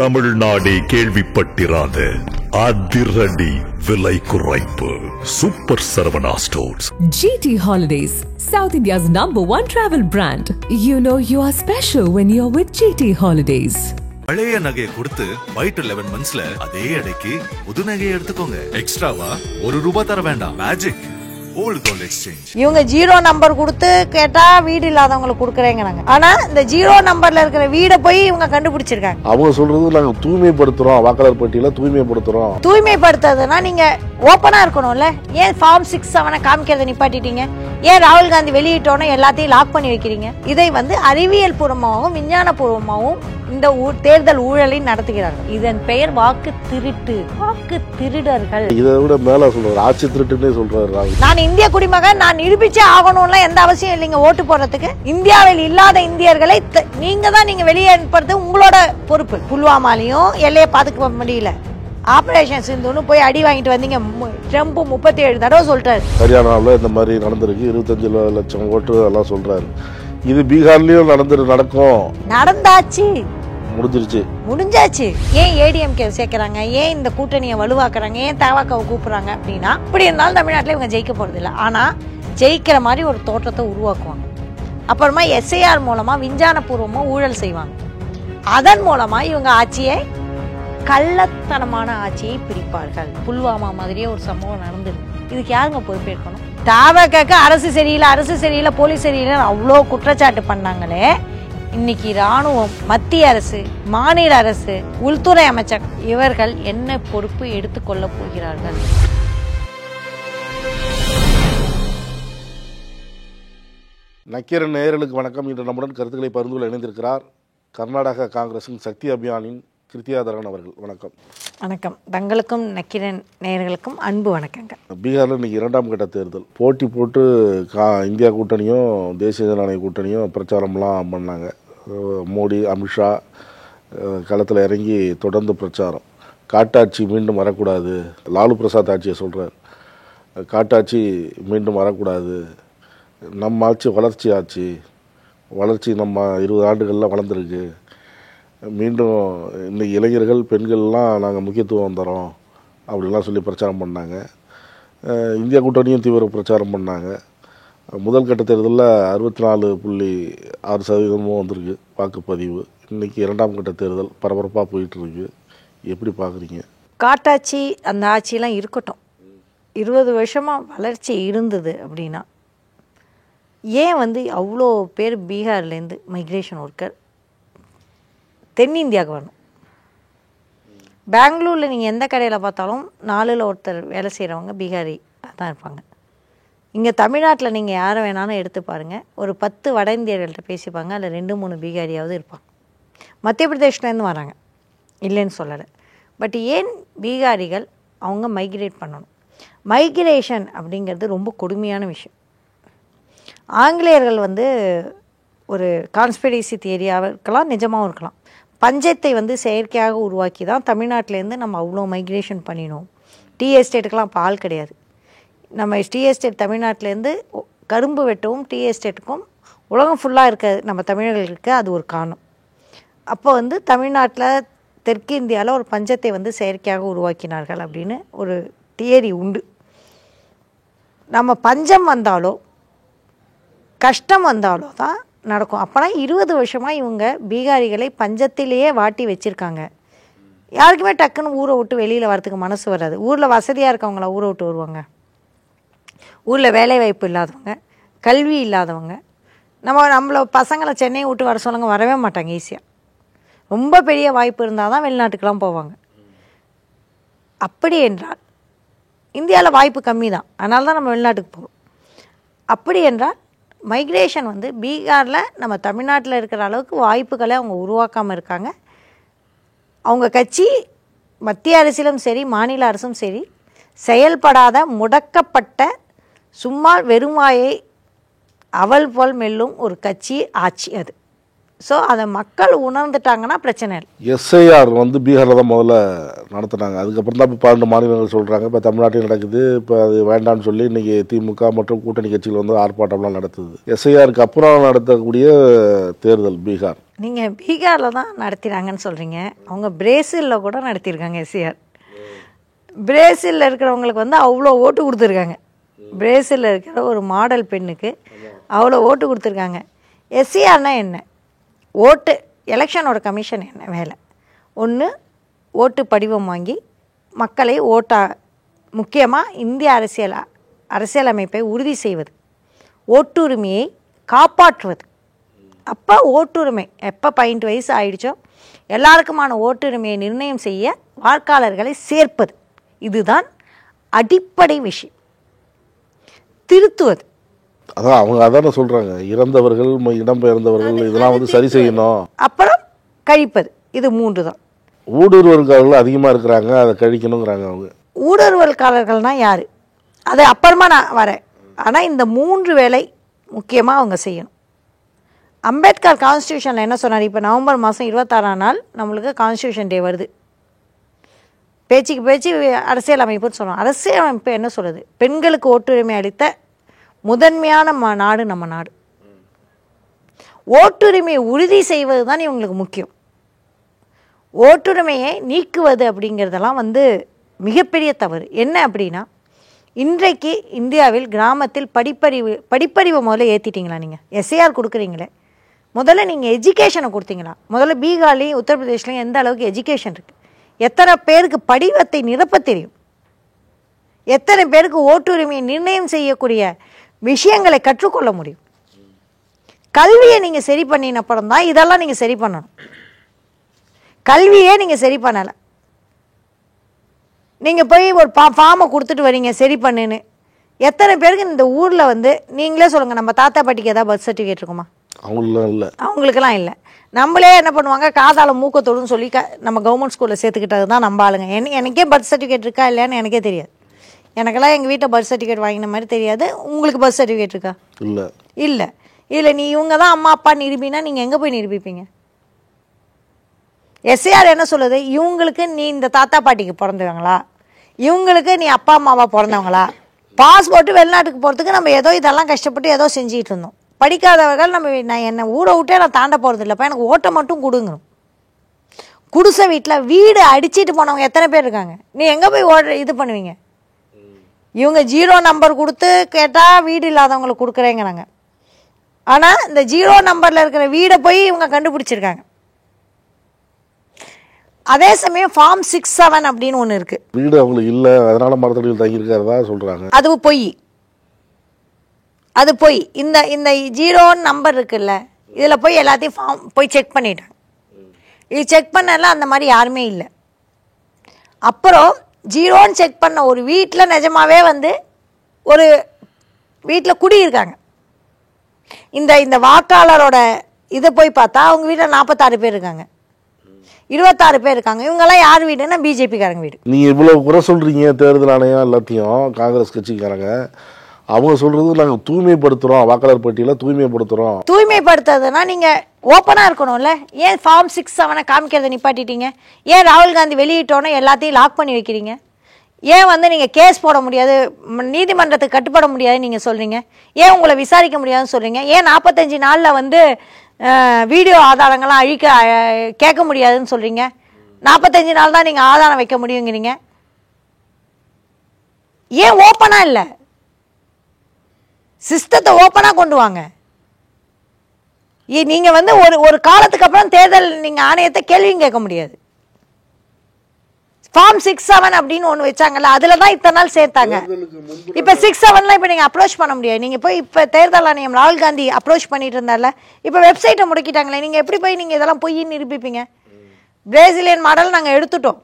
தமிழ்நாடே கேள்விப்பட்டிராத அதிரடி விலை குறைப்பு super Saravana stores. GT Holidays, South India's #1 travel brand. You know you are special when you're with GT Holidays. பழைய நகையை கொடுத்து பை டு 11 monthsல அதே அடைக்கு புது நகையை எடுத்துக்கோங்க. எக்ஸ்ட்ராவா ₹1 தர வேண்டாம். Magic old gold exchange. இவங்க 0 நம்பர் கொடுத்து கேட்டா வீடு இல்லாதவங்களுக்கு கொடுக்குறேங்கிறாங்க. ஆனா இந்த 0 நம்பர்ல இருக்கிற வீடை போய் இவங்க கண்டுபிடிச்சிருக்காங்க. அவங்க சொல்றது நாங்க தூய்மைப்படுத்துறோம், வாக்காளர் பட்டியல தூய்மைப்படுத்துறோம். தூய்மைப்படுத்துறதுன்னா நீங்க ஓப்பனா இருக்கணும்ல. ஏன் ஃபார்ம் 6-7 காமிக்கிறத நிப்பாட்டிட்டீங்க? ஏன் ராகுல் காந்தி வெளியிட்டோன்னு எல்லாத்தையும் லாக் பண்ணி வைக்கிறீங்க? இதை அறிவியல் பூர்வமாகவும் விஞ்ஞான பூர்வமாகவும் இந்த தேர்தல் ஊழலை நடத்துகிறார்கள். இதன் பெயர் வாக்கு திருட்டு, வாக்கு திருடர்கள். இதை விட மேல சொல்றாரு, ஆட்சி திருட்டுன்னே சொல்றாரு ராகுல். நான் இந்திய குடிமகன், நான் நிரூபிச்சே ஆகணும்ல, எந்த அவசியம் இல்லைங்க ஓட்டு போடுறதுக்கு. இந்தியாவில் இல்லாத இந்தியர்களை நீங்க வெளியே அனுப்புறது உங்களோட பொறுப்பு. புல்வாமாலையும் எல்லையை பாதுகாக்க முடியல, ஆபரேஷன் சிந்துன்னு போய் அடி வாங்கிட்டு வந்தீங்க. ட்ரம்ப் 37 தடவை சொல்றாரு. ஹரியானாவில் இந்த மாதிரி நடந்திருக்கு, 25 லட்சம் ஓட்டு எல்லாம் சொல்றாரு. இது பீகார்லயும் நடக்கும், நடந்தாச்சு, முடிஞ்சாச்சு. ஏன் ஏடிஎம்கே சேர்க்கிறாங்க? ஏன் இந்த கூட்டணியை வலுவாக்குறாங்க? ஏன் தவாக்காவை கூப்பிடுறாங்க? அப்படின்னா இப்படி இருந்தாலும் தமிழ்நாட்டில் இவங்க ஜெயிக்க போறது இல்லை. ஆனா ஜெயிக்கிற மாதிரி ஒரு தோற்றத்தை உருவாக்குவாங்க. அப்புறமா எஸ்ஐஆர் மூலமா விஞ்ஞான பூர்வமா ஊழல் செய்வாங்க. அதன் மூலமா இவங்க ஆட்சியை, கள்ளத்தனமான ஆட்சியை பிடிப்பார்கள். புல்வாமா மாதிரியே ஒரு சம்பவம் நடந்துருக்கு. இதுக்கு யாருங்க பொறுப்பேற்கணும்? தவாக்காக்கு அரசு சரியில்லை, போலீஸ் சரியில்லை அவ்வளோ குற்றச்சாட்டு பண்ணாங்களே. இன்னைக்கு ராணுவம், மத்திய அரசு, மாநில அரசு, உள்துறை அமைச்சர் இவர்கள் என்ன பொறுப்பு எடுத்துக்கொள்ள போகிறார்கள்? நக்கீரன் நேயர்களுக்கு வணக்கம். இன்று நம்முடன் கருத்துக்களை பகிர்ந்து கொள்ள இணைந்திருக்கிறார் கர்நாடக காங்கிரசின் சக்தி அபியானின் கிருத்தியாதரன் அவர்கள். வணக்கம். வணக்கம். தங்களுக்கும் நக்கீரன் நேயர்களுக்கும் அன்பு வணக்கங்க. பீகாரில் இன்னைக்கு 2ஆம் கட்ட தேர்தல் போட்டி போட்டு இந்தியா கூட்டணியும் தேசிய ஜனநாயக கூட்டணியும் பிரச்சாரம்லாம் பண்ணாங்க. மோடி, அமித்ஷா களத்தில் இறங்கி தொடர்ந்து பிரச்சாரம். காட்டாட்சி மீண்டும் வரக்கூடாது, லாலு பிரசாத் ஆட்சியை சொல்கிறார். காட்டாட்சி மீண்டும் வரக்கூடாது, நம்ம ஆட்சி வளர்ச்சி நம்ம 20 ஆண்டுகளில் வளர்ந்துருக்கு. மீண்டும் இன்னைக்கு இளைஞர்கள், பெண்கள்லாம் நாங்கள் முக்கியத்துவம் தரோம் அப்படிலாம் சொல்லி பிரச்சாரம் பண்ணாங்க. இந்தியா கூட்டணியும் தீவிர பிரச்சாரம் பண்ணாங்க. முதல் கட்ட தேர்தலில் 64.6% வந்திருக்கு வாக்குப்பதிவு. இன்றைக்கி 2ஆம் கட்ட தேர்தல் பரபரப்பாக போயிட்டுருக்கு. எப்படி பார்க்குறீங்க? காட்டாட்சி அந்த ஆட்சியெலாம் இருக்கட்டும், 20 வருஷமாக வளர்ச்சி இருந்தது அப்படின்னா ஏன் அவ்வளோ பேர் பீகார்லேருந்து மைக்ரேஷன் ஒர்க்கர் தென்னிந்தியாவுக்கு வரணும்? பெங்களூரில் நீங்கள் எந்த கடையில் பார்த்தாலும் 4ல் ஒருத்தர் வேலை செய்கிறவங்க பீகாரி தான் இருப்பாங்க. இங்கே தமிழ்நாட்டில் நீங்கள் யாரை வேணாலும் எடுத்து பாருங்கள், ஒரு 10 வட இந்தியர்கள்ட்ட பேசிப்பாங்க, அதில் 2-3 பீகாரியாவது இருப்பாங்க. மத்திய பிரதேஷ்லேருந்து வராங்க, இல்லைன்னு சொல்லலை. பட் ஏன் பீகாரிகள் அவங்க மைக்ரேட் பண்ணணும்? மைக்ரேஷன் அப்படிங்கிறது ரொம்ப கொடுமையான விஷயம். ஆங்கிலேயர்கள் ஒரு கான்ஸ்பிரசி தியரியாக இருக்கலாம், நிஜமாகவும் இருக்கலாம். பஞ்சத்தை செயற்கையாக உருவாக்கி தான் தமிழ்நாட்டிலேருந்து நம்ம அவ்வளோ மைக்ரேஷன் பண்ணினோம். டீ எஸ்டேட்டுக்கெலாம் இப்போ ஆள் கிடையாது. நம்ம டீ எஸ்டேட் தமிழ்நாட்டிலேருந்து கரும்பு வெட்டவும் டீ எஸ்டேட்டுக்கும் உலகம் ஃபுல்லாக இருக்க நம்ம தமிழர்களுக்கு அது ஒரு காரணம். அப்போ தமிழ்நாட்டில் தெற்கு இந்தியாவில் ஒரு பஞ்சத்தை செயற்கையாக உருவாக்கினார்கள் அப்படின்னு ஒரு தியரி உண்டு. நம்ம பஞ்சம் வந்தாலோ கஷ்டம் வந்தாலோ தான் நடக்கும். அப்போனா 20 வருஷமாக இவங்க பீகாரிகளை பஞ்சத்திலேயே வாட்டி வச்சுருக்காங்க. யாருக்குமே டக்குன்னு ஊரை விட்டு வெளியில் வரதுக்கு மனசு வராது. ஊரில் வசதியாக இருக்கவங்கள ஊரை விட்டு வருவாங்க. ஊரில் வேலை வாய்ப்பு இல்லாதவங்க, கல்வி இல்லாதவங்க, நம்மள பசங்களை சென்னையை விட்டு வர சொல்லுங்க, வரவே மாட்டாங்க ஈஸியாக. ரொம்ப பெரிய வாய்ப்பு இருந்தால் தான் வெளிநாட்டுக்கெலாம் போவாங்க. அப்படி என்றால் இந்தியாவில் வாய்ப்பு கம்மி தான், அதனால தான் நம்ம வெளிநாட்டுக்கு போகிறோம். அப்படி என்றால் மைக்ரேஷன் பீகாரில் நம்ம தமிழ்நாட்டில் இருக்கிற அளவுக்கு வாய்ப்புகளை அவங்க உருவாக்காமல் இருக்காங்க. அவங்க கட்சி மத்திய அரசிலும் சரி மாநில அரசும் சரி செயல்படாத, முடக்கப்பட்ட, சும்மா வெறுமாயை அவல் போல் மெல்லும் ஒரு கட்சி ஆட்சி அது. ஸோ அதை மக்கள் உணர்ந்துட்டாங்கன்னா பிரச்சனை இல்லை. எஸ்ஐஆர் பீகாரில் தான் முதல்ல நடத்துனாங்க. அதுக்கப்புறம் தான் இப்போ 12 மாநிலங்கள் சொல்கிறாங்க. இப்போ தமிழ்நாட்டில் நடக்குது. இப்போ அது வேண்டாம்னு சொல்லி இன்றைக்கி திமுக மற்றும் கூட்டணி கட்சிகள் ஆர்ப்பாட்டம்லாம் நடத்துது. எஸ்ஐஆருக்கு அப்புறம் நடத்தக்கூடிய தேர்தல் பீகார். நீங்கள் பீகாரில் தான் நடத்தினாங்கன்னு சொல்கிறீங்க, அவங்க பிரேசிலில் கூட நடத்தியிருக்காங்க எஸ்ஏஆர். பிரேசிலில் இருக்கிறவங்களுக்கு வந்து அவ்வளோ ஓட்டு கொடுத்துருக்காங்க. பிரேசிலில் இருக்கிற ஒரு மாடல் பெண்ணுக்கு அவ்வளோ ஓட்டு கொடுத்துருக்காங்க. எஸ்ஏஆர்னால் என்ன? ஓட்டு எலெக்ஷனோட கமிஷன் என்ன வேலை? ஒன்று ஓட்டு படிவம் வாங்கி மக்களை முக்கியமாக இந்திய அரசியலமைப்பை உறுதி செய்வது, ஓட்டுரிமையை காப்பாற்றுவது. அப்போ ஓட்டுரிமை எப்போ 18 வயசு ஆயிடுச்சோ எல்லாருக்குமான ஓட்டுரிமையை நிர்ணயம் செய்ய வாக்காளர்களை சேர்ப்பது. இதுதான் அடிப்படை விஷயம். திருத்துவது. அதான் அவங்க அதானே சொல்கிறாங்க, இறந்தவர்கள் இடம்பெயர்ந்தவர்கள் இதெல்லாம் வந்து சரி செய்யணும். அப்புறம் கழிப்பது. இது 3 தான். ஊடுருவல்காரர்கள் அதிகமாக இருக்கிறாங்க, அதை கழிக்கணுங்கிறாங்க அவங்க. ஊடுருவல்காரர்கள்னால் யார்? அது அப்புறமா நான் வரேன். ஆனால் இந்த 3 வேலை முக்கியமாக அவங்க செய்யணும். அம்பேத்கர் கான்ஸ்டியூஷனில் என்ன சொன்னார்? இப்போ நவம்பர் மாதம் 26ஆம் நாள் நம்மளுக்கு கான்ஸ்டியூஷன் டே வருது. பேச்சுக்கு பேச்சு அரசியலமைப்புன்னு சொன்னோம். அரசியலமைப்பு என்ன சொல்லுது? பெண்களுக்கு ஓட்டுரிமை அளித்த முதன்மையான நாடு நம்ம நாடு. ஓட்டுரிமையை உறுதி செய்வது தான் இவங்களுக்கு முக்கியம். ஓட்டுரிமையை நீக்குவது அப்படிங்கிறதெல்லாம் வந்து மிகப்பெரிய தவறு. என்ன அப்படின்னா, இன்றைக்கு இந்தியாவில் கிராமத்தில் படிப்பறிவு முதல்ல ஏற்றிட்டீங்களா? நீங்கள் எஸ்ஏஆர் கொடுக்குறீங்களே, முதல்ல நீங்கள் எஜுகேஷனை கொடுத்தீங்களா? முதல்ல பீகார்லேயும் உத்தரப்பிரதேஷ்லேயும் எந்த அளவுக்கு எஜுகேஷன் இருக்குது? எத்தனை பேருக்கு படிவத்தை நிரப்ப தெரியும்? எத்தனை பேருக்கு ஓட்டுரிமையை நிர்ணயம் செய்யக்கூடிய விஷயங்களை கற்றுக்கொள்ள முடியும்? கல்வியை நீங்கள் சரி பண்ணின அப்புறம் தான் இதெல்லாம் நீங்கள் சரி பண்ணணும். கல்வியே நீங்கள் சரி பண்ணலை. நீங்கள் போய் ஒரு ஃபார்மை கொடுத்துட்டு வரீங்க சரி பண்ணுன்னு. எத்தனை பேருக்கு இந்த ஊரில் வந்து நீங்களே சொல்லுங்கள், நம்ம தாத்தா பாட்டிக்கு ஏதாவது பர்த் சர்டிஃபிகேட் இருக்குமா? அவங்களுக்கெல்லாம் இல்லை. நம்மளே என்ன பண்ணுவாங்க, காதால மூக்கத்தோடுன்னு சொல்லி நம்ம கவர்மெண்ட் ஸ்கூலில் சேர்த்துக்கிட்டது தான் நம்ம ஆளுங்க. எனக்கே பர்த் சர்டிஃபிகேட் இருக்கா இல்லையான்னு எனக்கே தெரியாது. எனக்கெல்லாம் எங்கள் வீட்டில் பர்த் சர்டிஃபிகேட் வாங்கின மாதிரி தெரியாது. உங்களுக்கு பர்த் சர்டிஃபிகேட் இருக்கா? இல்லை. இல்லை நீ இவங்க தான் அம்மா அப்பா நிரூபினா நீங்கள் எங்கே போய் நிரூபிப்பீங்க? எஸ்ஏஆர் என்ன சொல்லுது? இவங்களுக்கு நீ இந்த தாத்தா பாட்டிக்கு பிறந்தவங்களா, இவங்களுக்கு நீ அப்பா அம்மாவா பிறந்தவங்களா? பாஸ்போர்ட்டு வெளிநாட்டுக்கு போகிறதுக்கு நம்ம ஏதோ இதெல்லாம் கஷ்டப்பட்டு ஏதோ செஞ்சுக்கிட்டு இருந்தோம். படிக்காதவர்கள் நான் என்னை ஊரை விட்டே நான் தாண்ட போகிறது இல்லைப்பா, எனக்கு ஓட்டை மட்டும் கொடுங்கணும். குடிசை வீட்டில் வீடு அடிச்சிட்டு போனவங்க எத்தனை பேர் இருக்காங்க? நீ எங்கே போய் இது பண்ணுவீங்க? இவங்க 0 நம்பர் கொடுத்து கேட்டால் வீடு இல்லாதவங்களுக்கு கொடுக்குறேங்கிறாங்க. ஆனால் இந்த 0 நம்பரில் இருக்கிற வீடை போய் இவங்க கண்டுபிடிச்சிருக்காங்க. அதே சமயம் ஃபார்ம் 67 அப்படின்னு ஒன்று இருக்கு. வீடு அவங்களுக்கு இல்லை, அதனால மரத்தடியில் தங்கியிருக்கிறதா சொல்கிறாங்க. அது பொய். அது போய் இந்த 0 நம்பர் இருக்குல்ல, இதில் போய் எல்லாத்தையும் ஃபார்ம் போய் செக் பண்ணிட்டாங்க. இது செக் பண்ணல அந்த மாதிரி யாருமே இல்லை. அப்புறம் 0ன்னு செக் பண்ண ஒரு வீட்டில் நிஜமாவே வந்து ஒரு வீட்டில் குடியிருக்காங்க. இந்த வாக்காளரோட இதை போய் பார்த்தா அவங்க வீட்டில் 46 பேர் இருக்காங்க, 26 பேர் இருக்காங்க. இவங்கெல்லாம் யார் வீடுன்னா பிஜேபிக்காரங்க வீடு. நீங்கள் இவ்வளோ குறை சொல்கிறீங்க தேர்தல் ஆணையம் எல்லாத்தையும், காங்கிரஸ் கட்சிக்காரங்க அவங்க சொல்றது நாங்கள் தூய்மைப்படுத்துகிறோம், வாக்காளர் பட்டியலை தூய்மைப்படுத்துகிறோம். தூய்மைப்படுத்துறதுனா நீங்கள் ஓப்பனாக இருக்கணும்ல. ஏன் ஃபார்ம் 67 காமிக்கிறத நிப்பாட்டிட்டீங்க? ஏன் ராகுல் காந்தி வெளியிட்டோன்னே எல்லாத்தையும் லாக் பண்ணி வைக்கிறீங்க? ஏன் வந்து நீங்கள் கேஸ் போட முடியாது, நீதிமன்றத்துக்கு கட்டுப்பட முடியாதுன்னு நீங்கள் சொல்கிறீங்க? ஏன் உங்களை விசாரிக்க முடியாதுன்னு சொல்கிறீங்க? ஏன் 45 நாளில் வந்து வீடியோ ஆதாரங்கள்லாம் கேட்க முடியாதுன்னு சொல்கிறீங்க? 45 நாள் தான் நீங்கள் ஆதாரம் வைக்க முடியுங்கிறீங்க. ஏன் ஓப்பனாக இல்லை? சிஸ்டத்தை ஓப்பனாக கொண்டு வாங்க. நீங்கள் வந்து ஒரு காலத்துக்கு அப்புறம் தேர்தல் நீங்கள் ஆணையத்தை கேள்வியும் கேட்க முடியாது. ஃபார்ம் 67 அப்படின்னு ஒன்று வச்சாங்கல்ல, அதில் தான் இத்தனை நாள் சேர்த்தாங்க. இப்போ 67லாம் இப்போ நீங்கள் அப்ரோச் பண்ண முடியாது. நீங்கள் போய் இப்போ தேர்தல் ஆணையம் ராகுல் காந்தி அப்ரோச் பண்ணிட்டு இருந்தால, இப்போ வெப்சைட்டை முடக்கிட்டாங்களே, நீங்கள் எப்படி போய் நீங்கள் இதெல்லாம் போய் நிரூபிப்பீங்க? பிரேசிலியன் மாடல் நாங்கள் எடுத்துட்டோம்.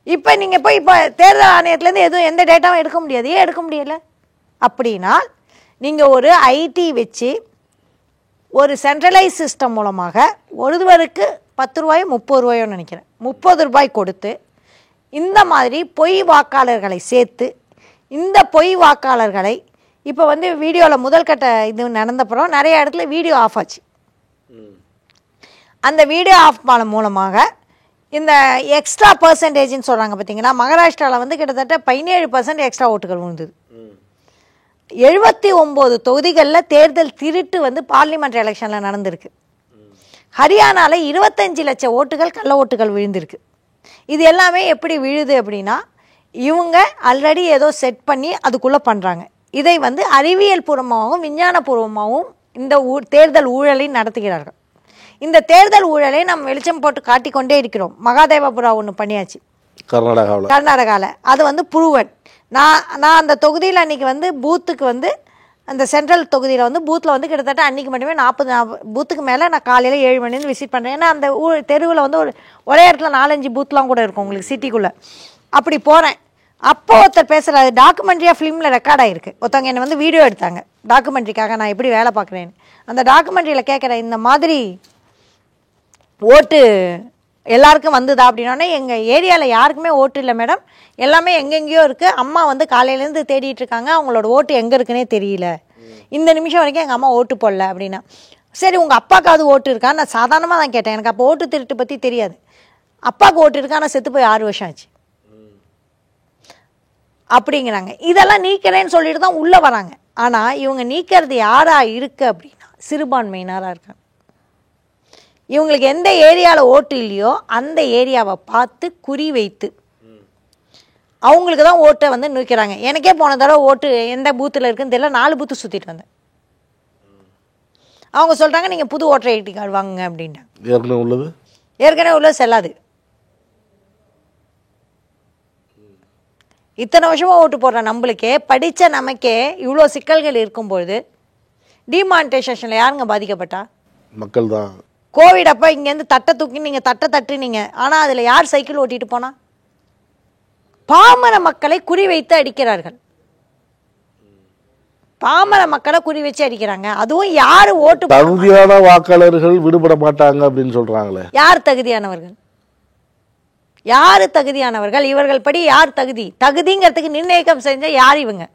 இப்போ நீங்கள் போய் இப்போ தேர்தல் ஆணையத்துலேருந்து எதுவும் எந்த டேட்டாவும் எடுக்க முடியாது. ஏன் எடுக்க முடியல? அப்படின்னா நீங்கள் ஒரு ஐடி வச்சு ஒரு சென்ட்ரலைஸ் சிஸ்டம் மூலமாக ஒருவருக்கு 10 ரூபாயோ 30 ரூபாயோ நினைக்கிறேன், 30 ரூபாய் கொடுத்து இந்த மாதிரி பொய் வாக்காளர்களை சேர்த்து, இந்த பொய் வாக்காளர்களை இப்போ வந்து வீடியோவில் முதல் கட்ட இது நடந்தப்புறம் நிறைய இடத்துல வீடியோ ஆஃப் ஆச்சு. அந்த வீடியோ ஆஃப் பண்ண மூலமாக இந்த எக்ஸ்ட்ரா பர்சன்டேஜ்னு சொல்கிறாங்க பார்த்தீங்களா, மகாராஷ்டிராவில் வந்து கிட்டத்தட்ட 17% எக்ஸ்ட்ரா ஓட்டுகள் விழுந்தது. 79 தொகுதிகளில் தேர்தல் திருட்டு வந்து பார்லிமெண்ட் எலெக்ஷனில் நடந்திருக்கு. ஹரியானாவில் 25 லட்சம் ஓட்டுகள் கள்ள ஓட்டுகள் விழுந்திருக்கு. இது எல்லாமே எப்படி விழுது அப்படின்னா, இவங்க ஆல்ரெடி ஏதோ செட் பண்ணி அதுக்குள்ளே பண்ணுறாங்க. இதை வந்து அறிவியல் பூர்வமாகவும் விஞ்ஞானபூர்வமாகவும் இந்த தேர்தல் ஊழலை நடத்துகிறார்கள். இந்த தேர்தல் ஊழலை நம்ம வெளிச்சம் போட்டு காட்டிக்கொண்டே இருக்கிறோம். மகாதேவபுரா ஒன்று பண்ணியாச்சு கர்நாடகாவில். அது வந்து ப்ரூவன். நான் அந்த தொகுதியில் அன்றைக்கி வந்து பூத்துக்கு வந்து அந்த சென்ட்ரல் தொகுதியில் வந்து பூத்தில் வந்து கிட்டத்தட்ட அன்றைக்கி மட்டுமே 40 பூத்துக்கு மேலே நான் காலையில் 7 மணிலேருந்து விசிட் பண்ணுறேன். ஏன்னா அந்த தெருவில் வந்து ஒரே இடத்துல 4-5 பூத்லாம் கூட இருக்கும் உங்களுக்கு சிட்டிக்குள்ளே. அப்படி போகிறேன். அப்போ ஒருத்தர் பேசுகிறாரு, டாக்குமெண்ட்ரியாக ஃபிலிமில் ரெக்கார்ட் ஆகிருக்கு. ஒருத்தவங்க என்னை வந்து வீடியோ எடுத்தாங்க டாக்குமெண்ட்ரிக்காக நான் எப்படி வேலை பார்க்குறேன்னு. அந்த டாக்குமெண்ட்ரியில் கேட்குறேன், இந்த மாதிரி ஓட்டு எல்லாருக்கும் வந்ததா அப்படின்னோடனே, எங்கள் ஏரியாவில் யாருக்குமே ஓட்டு இல்லை மேடம், எல்லாமே எங்கெங்கேயோ இருக்குது. அம்மா வந்து காலையிலேருந்து தேடிட்டு இருக்காங்க, அவங்களோட ஓட்டு எங்கே இருக்குன்னே தெரியல, இந்த நிமிஷம் வரைக்கும் எங்கள் அம்மா ஓட்டு போடல அப்படின்னா. சரி, உங்கள் அப்பாவுக்காவது ஓட்டு இருக்கா? நான் சாதாரணமாக தான் கேட்டேன், எனக்கு அப்போ ஓட்டு திருட்டு பற்றி தெரியாது. அப்பாவுக்கு ஓட்டு இருக்கா? நான் செத்து போய் 6 வருஷம் ஆச்சு அப்படிங்கிறாங்க. இதெல்லாம் நீக்கிறேன்னு சொல்லிட்டு தான் உள்ளே வராங்க. ஆனால் இவங்க நீக்கிறது யாராக இருக்குது அப்படின்னா சிறுபான்மையினராக இருக்காங்க. இவங்களுக்கு எந்த ஏரியாவில் ஓட்டு இல்லையோ அந்த ஏரியாவை பார்த்து குறி வைத்து அவங்களுக்கு தான் ஓட்டை வந்து நூக்கிறாங்க. எனக்கே போன தடவை ஓட்டு எந்த பூத்தில் இருக்குன்னு தெரியல, 4 பூத்து சுற்றிட்டு வந்தேன். அவங்க சொல்கிறாங்க, நீங்கள் புது ஓட்டர் ஐடி கார்டு வாங்குங்க அப்படின்ட்டாங்க. ஏற்கனவே உள்ளது செல்லாது. இத்தனை வருஷமாக ஓட்டு போடுற நம்மளுக்கே, படித்த நமக்கே இவ்வளோ சிக்கல்கள் இருக்கும்பொழுது டிமானிட்டைசேஷனில் யாருங்க பாதிக்கப்பட்டா? மக்கள் தான். கோவிட் அப்போ இங்கேருந்து தட்டை தூக்கி நீங்கள் தட்டுனீங்க. ஆனால் அதில் யார் சைக்கிள் ஓட்டிட்டு போனா? பாமர மக்களை குறி வைத்து அடிக்கிறார்கள். பாமர மக்களை குறி வச்சு அடிக்கிறாங்க. அதுவும் யாரு ஓட்டு தகுதியான வாக்காளர்கள் விடுபட மாட்டாங்க அப்படின்னு சொல்றாங்களே. யார் தகுதியானவர்கள்? யாரு தகுதியானவர்கள்? இவர்கள் படி யார் தகுதிங்கிறதுக்கு நிர்ணயம் செஞ்ச யார் இவங்க?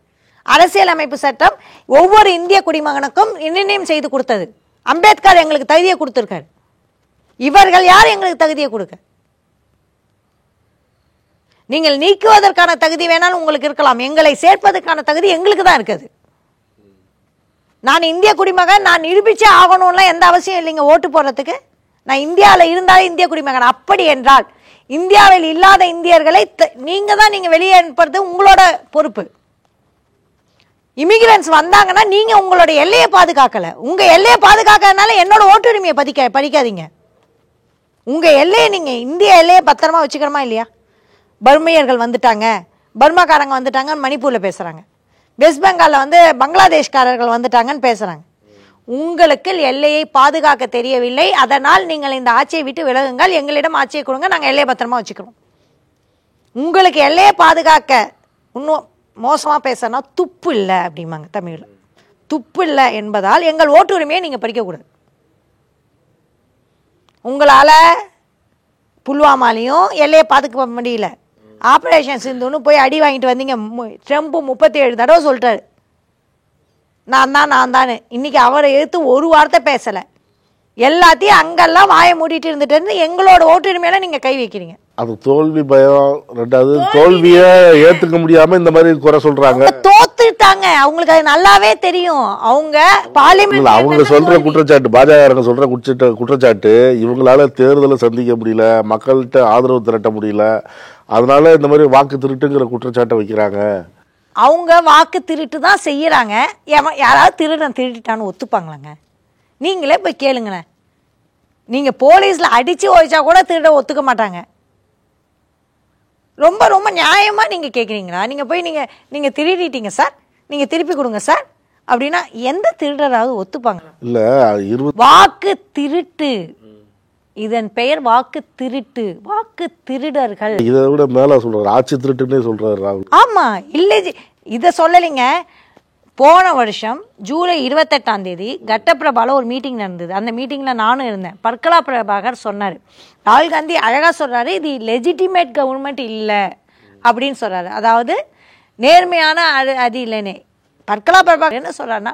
அரசியலமைப்பு சட்டம் ஒவ்வொரு இந்திய குடிமகனுக்கும் நிர்ணயம் செய்து கொடுத்தது. அம்பேத்கர் எங்களுக்கு தகுதியை கொடுத்திருக்காரு. இவர்கள் யார் எங்களுக்கு தகுதியை கொடுக்க? நீங்கள் நீக்குவதற்கான தகுதி வேணாலும் உங்களுக்கு இருக்கலாம், எங்களை சேர்ப்பதற்கான தகுதி எங்களுக்கு தான் இருக்குது. நான் இந்திய குடிமகன், நான் நிரூபிச்சே ஆகணும்லாம் எந்த அவசியம் இல்லைங்க ஓட்டு போடுறதுக்கு. நான் இந்தியாவில் இருந்தாலே இந்திய குடிமகன். அப்படி என்றால் இந்தியாவில் இல்லாத இந்தியர்களை நீங்க வெளியே அனுப்புறது உங்களோட பொறுப்பு. இமிகிரன்ஸ் வந்தாங்கன்னா நீங்க உங்களோட எல்லையை பாதுகாக்கல. உங்க எல்லையை பாதுகாக்கிறதுனால என்னோட ஓட்டுரிமையை படிக்காதீங்க. உங்க எல்லையை நீங்க இந்திய எல்லையை பத்திரமா வச்சுக்கிறோமா இல்லையா? பர்மியர்கள் வந்துட்டாங்க, பர்மாக்காரங்க வந்துட்டாங்கன்னு மணிப்பூரில் பேசுறாங்க. வெஸ்ட் பெங்காலில் வந்து பங்களாதேஷ்காரர்கள் வந்துட்டாங்கன்னு பேசுறாங்க. உங்களுக்கு எல்லையை பாதுகாக்க தெரியவில்லை, அதனால் நீங்கள் இந்த ஆட்சியை விட்டு விலகுங்கள், எங்களிடம் ஆட்சியை கொடுங்க, நாங்கள் எல்லையை பத்திரமா வச்சுக்கிறோம். உங்களுக்கு எல்லையை பாதுகாக்க இன்னும் மோசமாக பேசுனா துப்பு இல்லை அப்படிம்பாங்க தமிழில். துப்பு இல்லை என்பதால் எங்கள் ஓட்டுரிமையை நீங்கள் படிக்கக்கூடாது. உங்களால் புல்வாமாலையும் எல்லையை பாதுகாக்க முடியல. ஆப்ரேஷன் சிந்துன்னு போய் அடி வாங்கிட்டு வந்தீங்க. ட்ரம்ப் 37 தடவை சொல்லிட்டாரு நான் தான். இன்னைக்கு அவரை எடுத்து ஒரு வார்த்தை பேசலை. எல்லாத்தையும் அங்கெல்லாம் வாயை மூடிட்டு இருந்துட்டு எங்களோட ஓட்டுரிமையில நீங்க கை வைக்கிறீங்க. அது தோல்வி பயம். ரெண்டாவது தோல்வியை ஏத்துக்க முடியாம இந்த மாதிரி குறை சொல்றாங்க. தோத்துட்டாங்க, அவங்களுக்கு அது நல்லாவே தெரியும். அவங்க பார்லிமெண்ட் அவங்க சொல்ற குற்றச்சாட்டு, பாஜக சொல்ற குற்றச்சாட்டு, இவங்களால தேர்தலை சந்திக்க முடியல, மக்கள்கிட்ட ஆதரவு திரட்ட முடியல, அதனால இந்த மாதிரி வாக்கு திருட்டுங்கிற குற்றச்சாட்டை வைக்கிறாங்க. அவங்க வாக்கு திருட்டு தான் செய்யறாங்க. யாராவது திருட்டான்னு ஒத்துப்பாங்களாங்க? நீங்களே போய் கேளுங்களேன். நீங்க போலீஸ்ல அடிச்சு ஓய்ச்சா கூட திருட ஒத்துக்க மாட்டாங்க. ரொம்ப ரொம்ப நியாயமா நீங்க கேட்குறீங்களா? நீங்க போய் நீங்க திருடிட்டீங்க சார், நீங்க திருப்பி கொடுங்க சார் அப்படின்னா எந்த திருடராவது ஒத்துப்பாங்க? இல்ல, வாக்கு திருட்டு, இதன் பெயர் வாக்கு திருட்டு, வாக்கு திருடர்கள். இதை விட மேல சொல்றாரு, ஆட்சி திருட்டுன்னே சொல்றாரு ராகுல். ஆமா, இல்லை இதை சொல்லலைங்க. போன வருஷம் ஜூலை 28ஆம் தேதி கட்டப்பிரபால ஒரு மீட்டிங் நடந்தது. அந்த மீட்டிங்கில் நானும் இருந்தேன். பர்கலா பிரபாகர் சொன்னார், ராகுல் காந்தி அழகாக சொல்கிறாரு, இது லெஜிட்டிமேட் கவர்மெண்ட் இல்லை அப்படின்னு சொல்கிறாரு. அதாவது நேர்மையான அது இல்லைன்னு. பர்கலா பிரபாகர் என்ன சொல்கிறாருன்னா,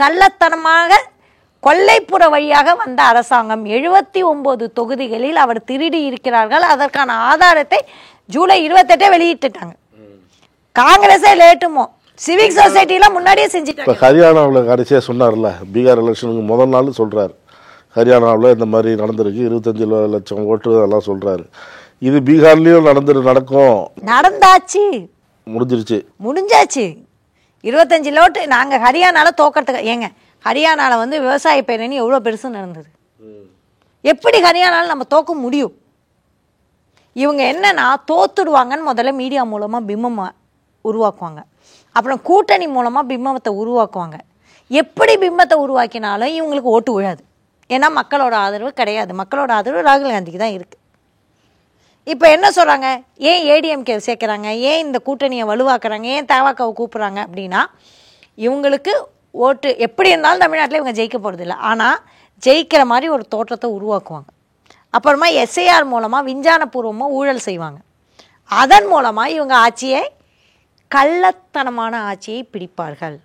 கள்ளத்தனமாக கொல்லைப்புற வழியாக வந்த அரசாங்கம் 79 தொகுதிகளில் அவர் திருடி இருக்கிறார்கள். அதற்கான ஆதாரத்தை ஜூலை 28 வெளியிட்டுட்டாங்க. காங்கிரஸே லேட்டுமோ, சிவிக் சொசைட்டிலாம் முன்னாடியே செஞ்சுட்டாங்க. ஹரியானாவில் கடைசியாக சொன்னார்ல, பீகார் எலெக்ஷனுக்கு முதல் நாள் சொல்கிறார், ஹரியானாவில் இந்த மாதிரி நடந்திருக்கு, 25 லட்சம் ஓட்டு அதெல்லாம் சொல்கிறாரு. இது பீகார்லேயும் நடக்கும். நடந்தாச்சு, முடிஞ்சாச்சு. 25 லோட்டு. நாங்கள் ஹரியானாவில் தோக்கிறதுக்கு ஏங்க, ஹரியானாவில் வந்து விவசாய பேரணி எவ்வளோ பெருசு நடந்தது. எப்படி ஹரியானாவில் நம்ம தோக்க முடியும்? இவங்க என்னன்னா தோத்துடுவாங்கன்னு முதல்ல மீடியா மூலமாக பிம்பமாக உருவாக்குவாங்க, அப்புறம் கூட்டணி மூலமாக பிம்பத்தை உருவாக்குவாங்க. எப்படி பிம்பத்தை உருவாக்கினாலும் இவங்களுக்கு ஓட்டு விழாது. ஏன்னா மக்களோட ஆதரவு கிடையாது. மக்களோட ஆதரவு ராகுல் காந்திக்கு தான் இருக்குது. இப்போ என்ன சொல்கிறாங்க, ஏன் ஏடிஎம்கே சேர்க்குறாங்க, ஏன் இந்த கூட்டணியை வலுவாக்குறாங்க, ஏன் தவாக்காவை கூப்பிட்றாங்க அப்படின்னா, இவங்களுக்கு ஓட்டு எப்படி இருந்தாலும் தமிழ்நாட்டில் இவங்க ஜெயிக்க போகிறதில்ல, ஆனால் ஜெயிக்கிற மாதிரி ஒரு தோற்றத்தை உருவாக்குவாங்க. அப்புறமா எஸ்ஐஆர் மூலமாக விஞ்ஞானபூர்வமாக ஊழல் செய்வாங்க. அதன் மூலமாக இவங்க ஆட்சியை கள்ளத்தனமான ஆட்சியை பிடிப்பார்கள்.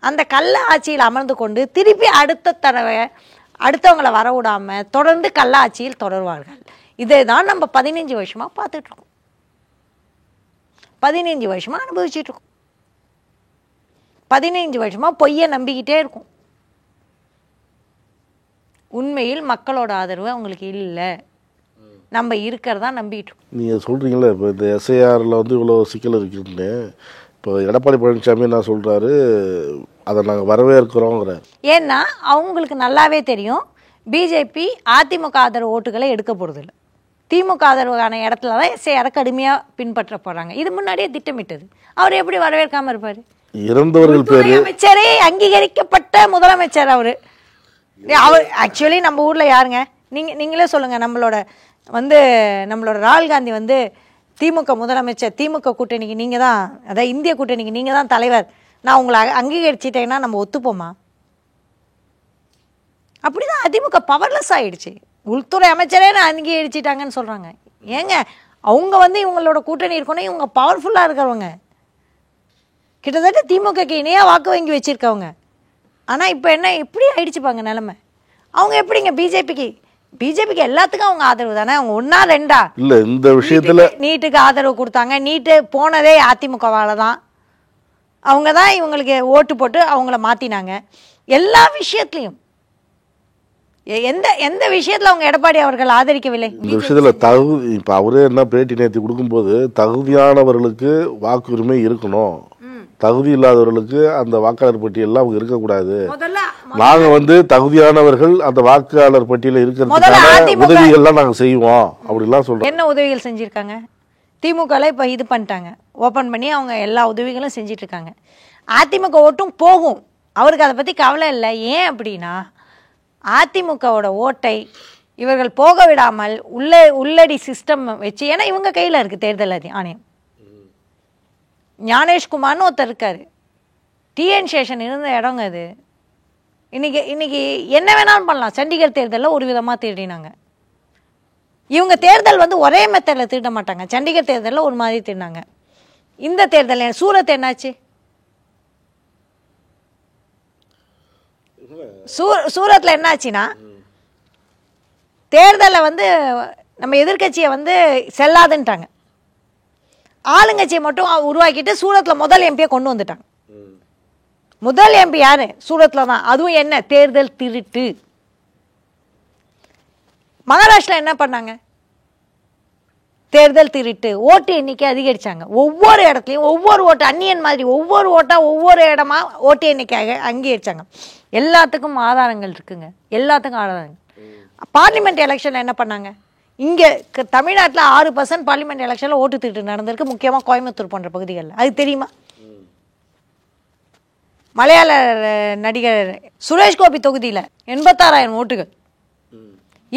அந்த கள்ள ஆட்சியில் அமர்ந்து கொண்டு திருப்பி அடுத்த தடவை அடுத்தவங்களை வர விடாமல் தொடர்ந்து கள்ள ஆட்சியில் தொடர்வார்கள். இதை தான் நம்ம 15 வருஷமாக பார்த்துட்ருக்கோம், 15 வருஷமாக அனுபவிச்சுட்ருக்கோம், 15 வருஷமாக பொய்யை நம்பிக்கிட்டே இருக்கும். உண்மையில் மக்களோட ஆதரவு அவங்களுக்கு இல்லை, நம்ம இருக்கிறதா நம்பிட்டு. நீங்கள் சொல்கிறீங்களே இப்போ இந்த எஸ்ஐஆரில் வந்து இவ்வளோ சிக்கல் இருக்குன்னு, இப்போ எடப்பாடி பழனிசாமி என்ன சொல்கிறாரு, அதை நாங்கள் வரவேற்கிறோங்கிற. ஏன்னா அவங்களுக்கு நல்லாவே தெரியும் பிஜேபி அதிமுக ஆதரவு ஓட்டுகளை எடுக்க போகிறதில்ல. திமுக ஆதரவான இடத்துல தான் எஸ்ஐஆரை கடுமையாக பின்பற்ற போகிறாங்க. இது முன்னாடியே திட்டமிட்டது. அவர் எப்படி வரவேற்காமல் இருப்பார்? இறந்தவர்கள் பேர் அமைச்சரே அங்கீகரிக்கப்பட்ட முதலமைச்சர் அவர். ஆக்சுவலி நம்ம ஊரில் யாருங்க, நீங்களே சொல்லுங்கள். நம்மளோட ராகுல் காந்தி வந்து திமுக முதலமைச்சர், திமுக கூட்டணிக்கு நீங்கள் தான், அதாவது இந்திய கூட்டணிக்கு நீங்கள் தான் தலைவர், நான் உங்களை அங்கீகரிச்சிட்டேன்னா நம்ம ஒத்துப்போமா? அப்படிதான் அதிமுக பவர்லெஸ் ஆகிடுச்சு. உள்துறை அமைச்சரே நான் அங்கீகரிச்சிட்டாங்கன்னு சொல்கிறாங்க. ஏங்க அவங்க வந்து இவங்களோட கூட்டணி இருக்கணும், இவங்க பவர்ஃபுல்லாக இருக்கிறவங்க, கிட்டத்தட்ட திமுகக்கு இணையாக வாக்கு வாங்கி வச்சுருக்கவங்க. ஆனால் இப்போ என்ன இப்படி ஆயிடுச்சுப்பாங்க நிலைமை. அவங்க எப்படிங்க பிஜேபிக்கு எல்லாத்துக்கும் அவங்க ஆதரவு தானே. அவங்க 1 2 இல்லை இந்த விஷயத்தில் நீட்டுக்கு ஆதரவு கொடுத்தாங்க. நீட்டு போனதே அதிமுகவால் தான். அவங்க தான் இவங்களுக்கு ஓட்டு போட்டு அவங்கள மாற்றினாங்க. எல்லா விஷயத்துலையும் எந்த விஷயத்தில் அவங்க எடப்பாடி அவர்கள் ஆதரிக்கவில்லை. இந்த விஷயத்தில் இப்போ அவரே என்ன பேட்டி நேற்று கொடுக்கும்போது, தகுதியானவர்களுக்கு வாக்குரிமை இருக்கணும், தகுதி இல்லாதவர்களுக்கு அந்த வாக்காளர் பட்டியலில் அவங்க இருக்கக்கூடாது, நாங்கள் வந்து தகுதியானவர்கள் அந்த வாக்காளர் பட்டியலில் இருக்கிறதுக்கான உதவிகள்லாம் நாங்கள் செய்வோம் அப்படிலாம் சொல்கிறோம். என்ன உதவிகள் செஞ்சுருக்காங்க? திமுகவில் இப்போ இது பண்ணிட்டாங்க, ஓப்பன் பண்ணி அவங்க எல்லா உதவிகளும் செஞ்சிட்ருக்காங்க. அதிமுக ஓட்டும் போகும், அவருக்கு அதை பற்றி கவலை இல்லை. ஏன் அப்படின்னா அதிமுகவோட ஓட்டை இவர்கள் போக விடாமல் உள்ளடி சிஸ்டம் வச்சு, ஏன்னா இவங்க கையில் இருக்குது தேர்தல் ஆணையம். ஞானேஷ்குமார்னு ஒருத்தர் இருக்காரு, டிஎன் சேஷன் இருந்த இடங்க அது. இன்னைக்கு என்ன வேணாலும் பண்ணலாம். சண்டிகர் தேர்தலில் ஒரு விதமாக திருடினாங்க. இவங்க தேர்தல் வந்து ஒரே மெத்தடில் திருட மாட்டாங்க. சண்டிகர் தேர்தலில் ஒரு மாதிரி திருடினாங்க. இந்த தேர்தல் சூரத் என்னாச்சு? சூரத்தில் என்னாச்சுன்னா தேர்தலில் வந்து நம்ம எதிர்கட்சியை வந்து செல்லாதுன்ட்டாங்க. ஆளுங்கட்சியை மட்டும் உருவாக்கிட்டு சூரத்தில் முதல் எம்பியை கொண்டு வந்துட்டாங்க. முதல் எம்பி யாரு? சூரத்தில் தான். அதுவும் என்ன தேர்தல் திருட்டு. மகாராஷ்டிரா என்ன பண்ணாங்க? தேர்தல் திருட்டு. ஓட்டு எண்ணிக்கை அதிகரிச்சாங்க. ஒவ்வொரு இடத்துலையும் ஒவ்வொரு ஓட்டு அந்நியன் மாதிரி ஒவ்வொரு ஓட்டா ஒவ்வொரு இடமா ஓட்டு எண்ணிக்கை அங்கீகரிச்சாங்க. எல்லாத்துக்கும் ஆதாரங்கள் இருக்குங்க, எல்லாத்துக்கும் ஆதாரங்கள். பார்லிமெண்ட் எலெக்ஷன்ல என்ன பண்ணாங்க? இங்கே தமிழ்நாட்டில் 6% பார்லிமெண்ட் எலெக்ஷனில் ஓட்டு திருட்டு நடந்திருக்கு, முக்கியமாக கோயம்புத்தூர் போன்ற பகுதிகளில். அது தெரியுமா? மலையாள நடிகர் சுரேஷ் கோபி தொகுதியில் 86,000 ஓட்டுகள்.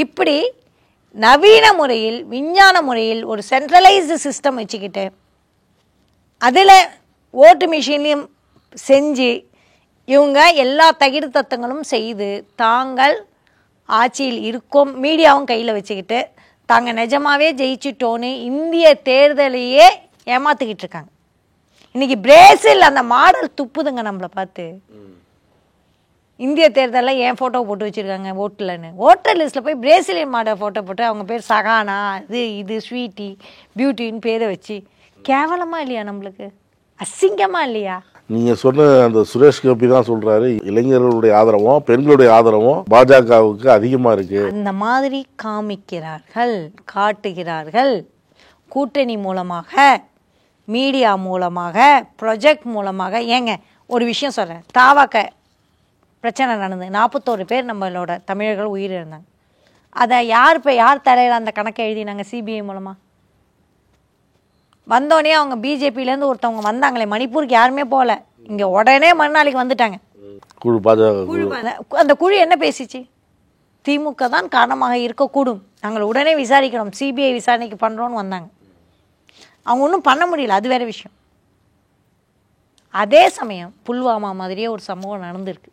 இப்படி நவீன முறையில் விஞ்ஞான முறையில் ஒரு சென்ட்ரலைஸ்டு சிஸ்டம் வச்சுக்கிட்டு அதில் ஓட்டு மிஷின்லையும் செஞ்சு இவங்க எல்லா தகிடுத்தத்தங்களும் செய்து தாங்கள் ஆட்சியில் இருக்கும், மீடியாவும் கையில் வச்சுக்கிட்டு தாங்க நிஜமாவே ஜெயிச்சிட்டோன்னு இந்திய தேர்தலையே ஏமாத்திக்கிட்டு இருக்காங்க. இன்னைக்கு பிரேசில் அந்த மாடல் துப்புதுங்க நம்மளை பார்த்து. இந்திய தேர்தலில் ஏன் ஃபோட்டோ போட்டு வச்சுருக்காங்க ஓட்டலன்னு. ஓட்டர் லிஸ்ட்டில் போய் பிரேசிலியன் மாடல் ஃபோட்டோ போட்டு அவங்க பேர் சகானா, இது ஸ்வீட்டி பியூட்டின்னு பேரை வச்சு கேவலமாக இல்லையா? நம்மளுக்கு அசிங்கமாக இல்லையா? நீங்க சொன்ன அந்த சுரேஷ் கோபி தான் சொல்றாரு, இளைஞர்களுடைய ஆதரவும் பெண்களுடைய ஆதரவும் பாஜகவுக்கு அதிகமா இருக்கு. அந்த மாதிரி காமிக்கிறார்கள், காட்டுகிறார்கள். கூட்டணி மூலமாக, மீடியா மூலமாக, ப்ரொஜெக்ட் மூலமாக. ஏங்க ஒரு விஷயம் சொல்கிறேன், தாவாக்க பிரச்சனை நடந்து 41 பேர் நம்மளோட தமிழர்கள் உயிரிழந்தாங்க. அதை யார் தலையில் அந்த கணக்கை எழுதினாங்க? சிபிஐ மூலமாக. வந்தோடனே அவங்க பிஜேபியிலேருந்து ஒருத்தவங்க வந்தாங்களே, மணிப்பூருக்கு யாருமே போகல, இங்கே உடனே மறுநாளைக்கு வந்துட்டாங்க குழு. அந்த குழு என்ன பேசிச்சு? திமுக தான் காரணமாக இருக்கக்கூடும், நாங்கள் உடனே விசாரிக்கிறோம், சிபிஐ விசாரணைக்கு பண்ணுறோன்னு வந்தாங்க. அவங்க ஒன்றும் பண்ண முடியல, அது வேற விஷயம். அதே சமயம் புல்வாமா மாதிரியே ஒரு சம்பவம் நடந்திருக்கு.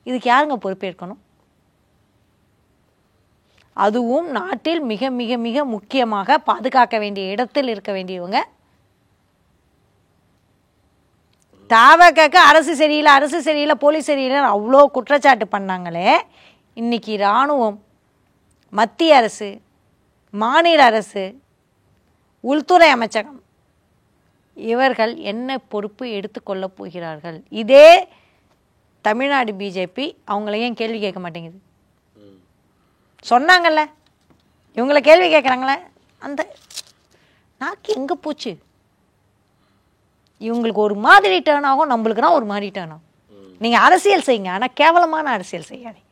இதுக்கு யாருங்க பொறுப்பேற்கணும்? அதுவும் நாட்டில் மிக மிக மிக முக்கியமாக பாதுகாக்க வேண்டிய இடத்தில் இருக்க வேண்டியவங்க. தாவக அரசு சரியில்லை, போலீஸ் சரியில்லை அவ்வளோ குற்றச்சாட்டு பண்ணாங்களே. இன்னைக்கு இராணுவம், மத்திய அரசு, மாநில அரசு, உள்துறை அமைச்சகம், இவர்கள் என்ன பொறுப்பு எடுத்துக்கொள்ள போகிறார்கள்? இதே தமிழ்நாடு பிஜேபி அவங்கள ஏன் கேள்வி கேட்க மாட்டேங்குது? சொன்னாங்கல்ல, இவங்களை கேள்வி கேட்குறாங்களே, அந்த நாக்கு எங்கே போச்சு? இவங்களுக்கு ஒரு மாதிரி டேர்ன் ஆகும், நம்மளுக்குனா ஒரு மாதிரி டேர்ன் ஆகும். நீங்கள் அரசியல் செய்யுங்க, ஆனால் கேவலமான அரசியல் செய்யாதீங்க,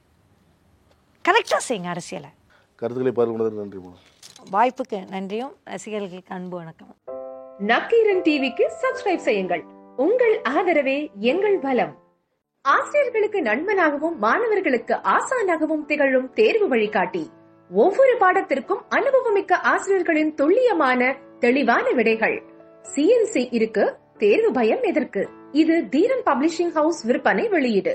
கரெக்டாக செய்யுங்க அரசியலை. கருத்துக்களை பகிர்ந்ததற்கு நன்றி. வாய்ப்புக்கு நன்றியும் ரசிகர்களுக்கு அன்பு வணக்கம். நக்கீரன் டிவிக்கு சப்ஸ்கிரைப் செய்யுங்கள். உங்கள் ஆதரவே எங்கள் பலம். ஆசிரியர்களுக்கு நண்பனாகவும் மாணவர்களுக்கு ஆசானாகவும் திகழும் தேர்வு வழிகாட்டி. ஒவ்வொரு பாடத்திற்கும் அனுபவமிக்க ஆசிரியர்களின் துல்லியமான தெளிவான விடைகள். CNC இருக்கு, தேர்வு பயம் எதற்கு? இது தீரன் பப்ளிஷிங் ஹவுஸ் விற்பனை வெளியீடு.